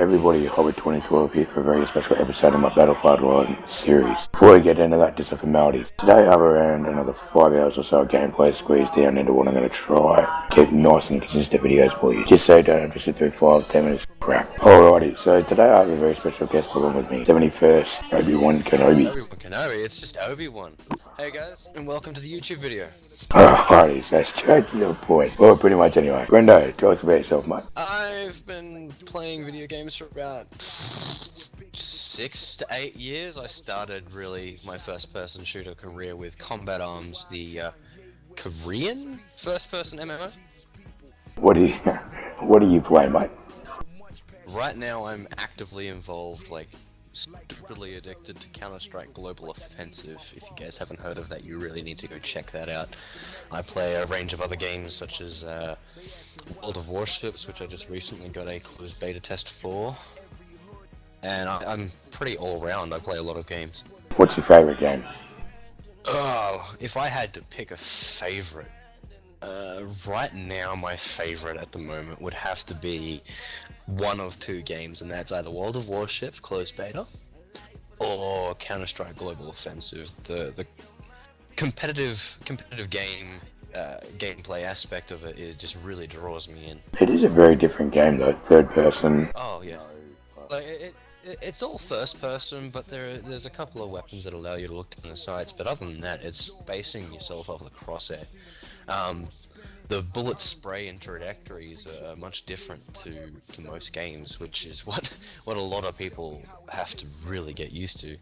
everybody, Hobbit 2012 here for a very special episode of my Battlefield Hardline series. Before we get into that, just a formality. Today I have around another 5 hours or so of gameplay squeezed down into what I'm going to try. Keep nice and consistent videos for you, just so you don't have to sit through 5-10 minutes of crap. Alrighty, so today I have a very special guest along with me, 71st Obi-Wan Kenobi. Obi-Wan Kenobi, it's just Obi-Wan. Hey guys, and welcome to the YouTube video. Alrighty, so straight to the point. Well, pretty much anyway. Brendo, tell us about yourself, mate. I've been playing video games for about 6 to 8 years. I started really my first-person shooter career with Combat Arms, the Korean first-person MMO. What do you play, mate? Right now I'm actively involved, like, stupidly addicted to Counter-Strike Global Offensive. If you guys haven't heard of that, you really need to go check that out. I play a range of other games such as World of Warships, which I just recently got a closed beta test for. And I'm pretty all-round. I play a lot of games. What's your favourite game? Oh, if I had to pick a favorite, right now my favorite at the moment would have to be one of two games, and that's either World of Warships closed beta or Counter-Strike Global Offensive. The competitive game gameplay aspect of it just really draws me in. It is a very different game though, third person. Oh yeah, like it's all first person, but there's a couple of weapons that allow you to look down the sights, but other than that, it's basing yourself off the crosshair. The bullet spray and trajectories are much different to most games, which is what a lot of people have to really get used to.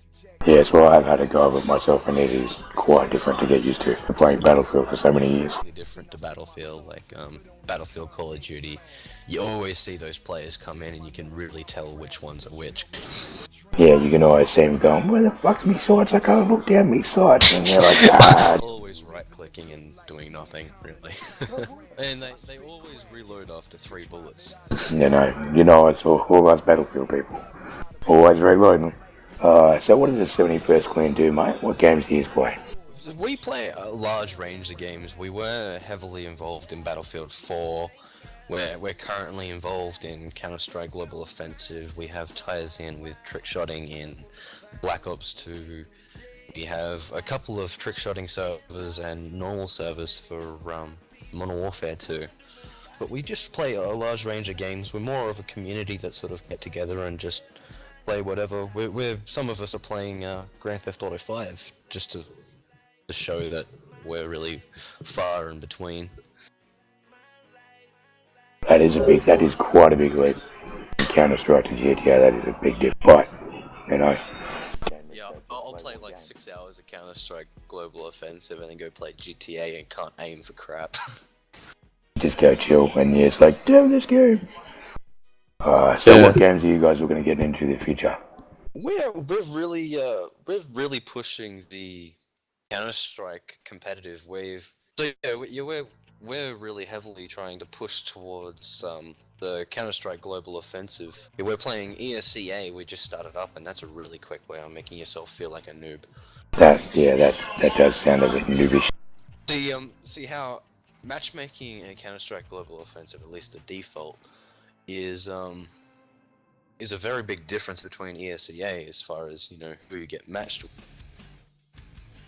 Yes, well, I've had a go of it myself, and it is quite different to get used to. I'm playing Battlefield for so many years. Different to Battlefield, like Battlefield, Call of Duty. You always see those players come in, and you can really tell which ones are which. Yeah, you can always see them going, "Where the fuck's me sights? I can't look down me sights." And they're like, "Ah." Always right-clicking and doing nothing, really. And they always reload after 3 bullets. You know, it's all us Battlefield people. Always reloading. So what does the 71st Clan do, mate? What games do you play? We play a large range of games. We were heavily involved in Battlefield 4. We're currently involved in Counter-Strike Global Offensive. We have ties in with trick-shotting in Black Ops 2. We have a couple of trick-shotting servers and normal servers for Modern Warfare 2. But we just play a large range of games. We're more of a community that sort of get together and just play whatever. Some of us are playing Grand Theft Auto 5 just to show that we're really far in between. That is quite a big leap. Counter-Strike to GTA, that is a big difference. But, you know. Yeah, I'll play like 6 hours of Counter-Strike Global Offensive and then go play GTA and can't aim for crap. Just go chill, and yeah, it's like, damn this game. So what games are you guys looking to get into in the future? We're really pushing the Counter-Strike competitive wave. So yeah, we're really heavily trying to push towards the Counter-Strike Global Offensive. Yeah, we're playing ESCA. We just started up, and that's a really quick way of making yourself feel like a noob. That does sound a bit noobish. See how matchmaking in Counter-Strike Global Offensive, at least the default, is a very big difference between ESCA as far as, you know, who you get matched with.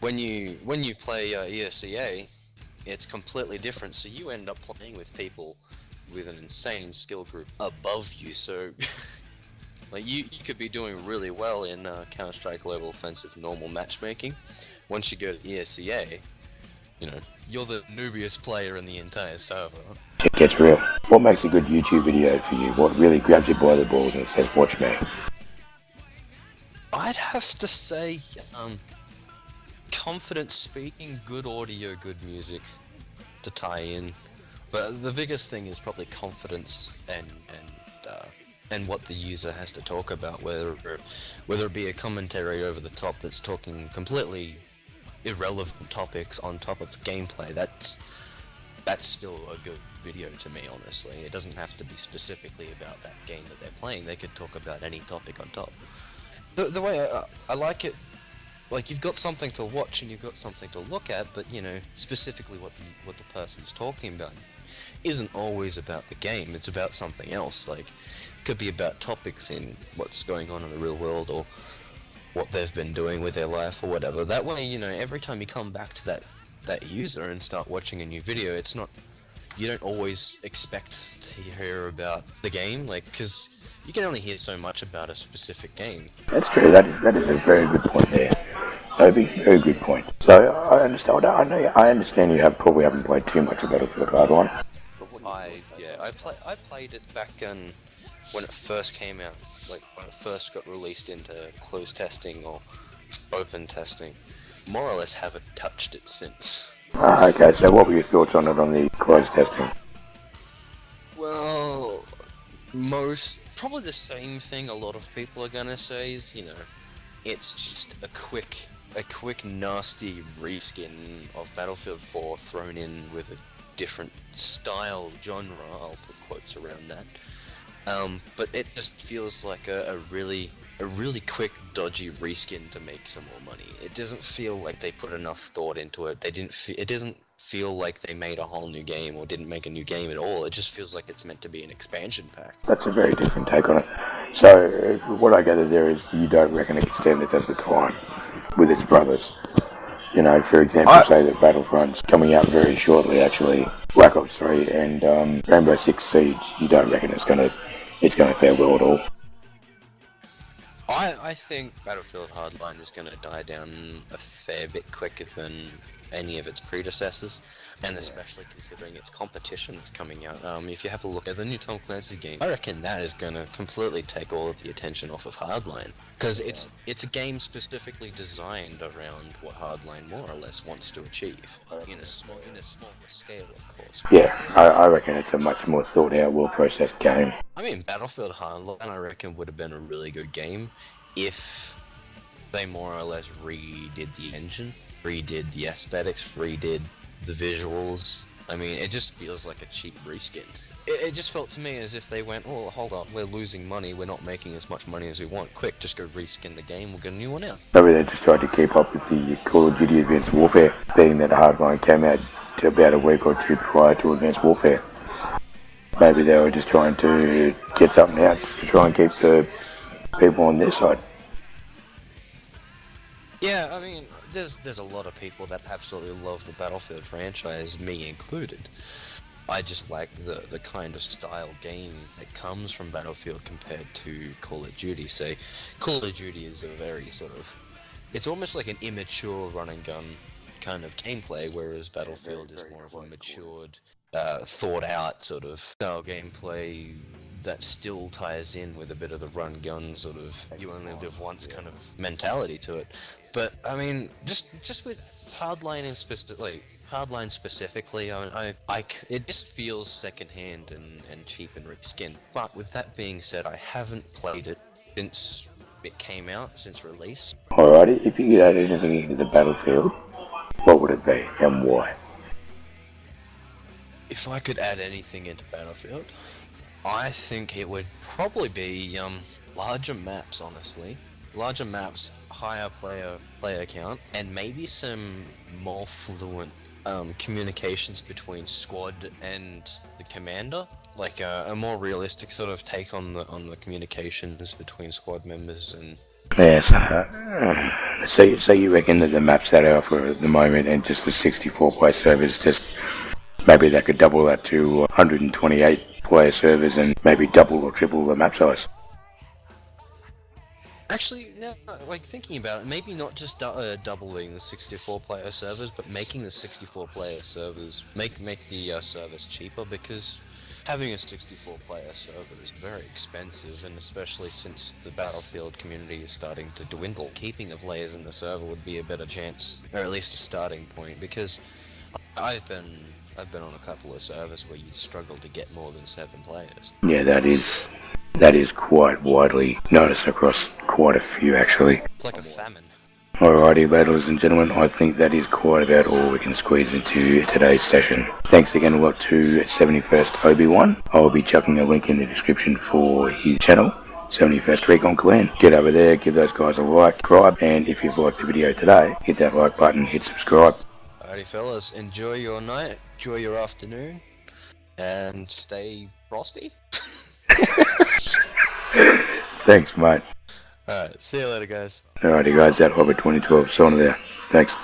When you play ESCA, it's completely different, so you end up playing with people with an insane skill group above you, so like you could be doing really well in Counter-Strike Global Offensive normal matchmaking. Once you go to ESCA, you know, you're the noobiest player in the entire server. It gets real. What makes a good YouTube video for you? What really grabs you by the balls and says, watch me? I'd have to say, confident speaking, good audio, good music to tie in. But the biggest thing is probably confidence and what the user has to talk about, whether it be a commentary over the top that's talking completely irrelevant topics on top of gameplay. That's still a good video to me, honestly. It doesn't have to be specifically about that game that they're playing. They could talk about any topic on top. The way I like it, like, you've got something to watch and you've got something to look at, but, you know, specifically what the person's talking about isn't always about the game. It's about something else. Like, could be about topics in what's going on in the real world, or what they've been doing with their life, or whatever. That way, you know, every time you come back to that user and start watching a new video, it's not, you don't always expect to hear about the game, like, because you can only hear so much about a specific game. That's true. That is a very good point there, Obi. Very good point. So I understand. I understand you probably haven't played too much of Battlefield Hardline. I played it back when it first came out, like when it first got released into closed testing or open testing. More or less haven't touched it since. Okay, so what were your thoughts on it on the closed testing? Well, probably the same thing a lot of people are gonna say is, you know, it's just a quick nasty reskin of Battlefield 4 thrown in with a different style genre, I'll put quotes around that. But it just feels like a really quick, dodgy reskin to make some more money. It doesn't feel like they put enough thought into it. It doesn't feel like they made a whole new game or didn't make a new game at all. It just feels like it's meant to be an expansion pack. That's a very different take on it. So what I gather there is you don't reckon it can stand the test of time with its brothers. You know, for example, say that Battlefront's coming out very shortly, actually. Black Ops 3 and Rainbow Six Siege. You don't reckon it's gonna fare well at all? I think Battlefield Hardline is going to die down a fair bit quicker than any of its predecessors, and especially considering its competition that's coming out. If you have a look at the new Tom Clancy game, I reckon that is going to completely take all of the attention off of Hardline, because it's a game specifically designed around what Hardline more or less wants to achieve, in a smaller scale, of course. Yeah, I reckon it's a much more thought out, well processed game. I mean, Battlefield Hardline, I reckon, would have been a really good game if they more or less redid the engine, redid the aesthetics, redid the visuals. I mean, it just feels like a cheap reskin. It just felt to me as if they went, oh, hold on, we're losing money, we're not making as much money as we want. Quick, just go reskin the game, we'll get a new one out. Maybe they just tried to keep up with the Call of Duty Advanced Warfare, being that Hardline came out to about a week or two prior to Advanced Warfare. Maybe they were just trying to get something out to try and keep the people on their side. Yeah, I mean, there's a lot of people that absolutely love the Battlefield franchise, me included. I just like the kind of style game that comes from Battlefield compared to Call of Duty. Say, Call of Duty is a very sort of, it's almost like an immature run and gun kind of gameplay, whereas Battlefield is more of a matured, thought out sort of style gameplay that still ties in with a bit of the run gun sort of you only live once kind of mentality to it. But I mean, just with Hardline specifically, it just feels secondhand and cheap and reskin. But with that being said, I haven't played it since it came out, since release. Alrighty, if you could add anything into the Battlefield, what would it be and why? If I could add anything into Battlefield, I think it would probably be larger maps, honestly. Larger maps, higher player count, and maybe some more fluent communications between squad and the commander. Like a more realistic sort of take on the communications between squad members and. Yes. So you reckon that the maps that are for the moment and just the 64-player servers, just maybe they could double that to 128-player servers and maybe double or triple the map size? Actually, no, like thinking about it, maybe not just doubling the 64-player servers, but making the 64-player servers, make the servers cheaper, because having a 64-player server is very expensive, and especially since the Battlefield community is starting to dwindle, keeping the players in the server would be a better chance, or at least a starting point, because I've been on a couple of servers where you struggle to get more than 7 players. Yeah, that is quite widely noticed across quite a few, actually. It's like a famine. Alrighty, ladies and gentlemen, I think that is quite about all we can squeeze into today's session. Thanks again a lot to 71st Obi-Wan. I'll be chucking a link in the description for his channel, 71st Recon Clan. Get over there, give those guys a like, subscribe, and if you've liked the video today, hit that like button, hit subscribe. Alrighty fellas, enjoy your night, enjoy your afternoon, and stay frosty. Thanks, mate. Alright, see you later, guys. Alrighty, guys, that Hobbit 2012 sauna there. Thanks.